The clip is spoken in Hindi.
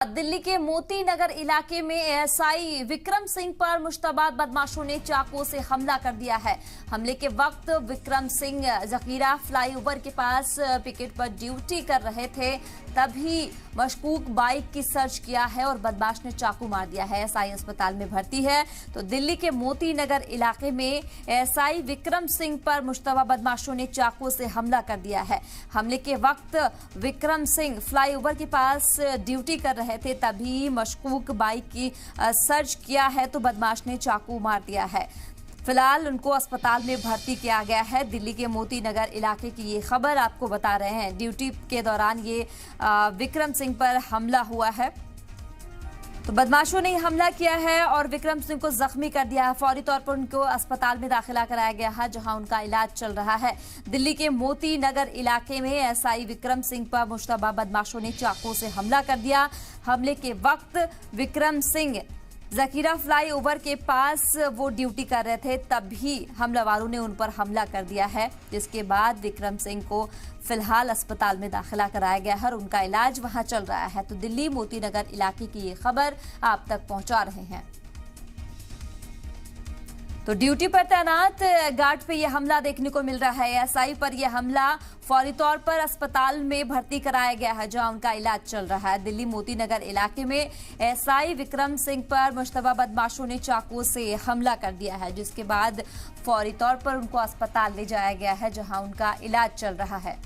दिल्ली के मोती नगर इलाके में एएसआई विक्रम सिंह पर मुश्तबा बदमाशों ने चाकू से हमला कर दिया है। हमले के वक्त विक्रम सिंह जकीरा फ्लाईओवर के पास पिकेट पर ड्यूटी कर रहे थे, तभी मशकूक बाइक की सर्च किया है और बदमाश ने चाकू मार दिया है। एएसआई अस्पताल में भर्ती है। तो दिल्ली के मोती नगर इलाके में एएसआई विक्रम सिंह पर मुश्तबा बदमाशों ने चाकू से हमला कर दिया है। हमले के वक्त विक्रम सिंह फ्लाईओवर के पास ड्यूटी कर रहे थे, तभी मशकूक बाइक की सर्च किया है तो बदमाश ने चाकू मार दिया है। फिलहाल उनको अस्पताल में भर्ती किया गया है। दिल्ली के मोती नगर इलाके की ये खबर आपको बता रहे हैं। ड्यूटी के दौरान ये विक्रम सिंह पर हमला हुआ है। तो बदमाशों ने हमला किया है और विक्रम सिंह को जख्मी कर दिया है। फौरी तौर पर उनको अस्पताल में दाखिला कराया गया है, जहां उनका इलाज चल रहा है। दिल्ली के मोती नगर इलाके में एएसआई विक्रम सिंह पर मुश्तबा बदमाशों ने चाकू से हमला कर दिया। हमले के वक्त विक्रम सिंह जकीरा फ्लाईओवर के पास वो ड्यूटी कर रहे थे, तभी हमलावरों ने उन पर हमला कर दिया है, जिसके बाद विक्रम सिंह को फिलहाल अस्पताल में दाखिला कराया गया है और उनका इलाज वहां चल रहा है। तो दिल्ली मोती नगर इलाके की ये खबर आप तक पहुंचा रहे हैं। तो ड्यूटी पर तैनात गार्ड पे यह हमला देखने को मिल रहा है। एएसआई पर यह हमला, फौरी तौर पर अस्पताल में भर्ती कराया गया है, जहां उनका इलाज चल रहा है। दिल्ली मोती नगर इलाके में एएसआई विक्रम सिंह पर मुश्तबा बदमाशों ने चाकू से हमला कर दिया है, जिसके बाद फौरी तौर पर उनको अस्पताल ले जाया गया है, जहां उनका इलाज चल रहा है।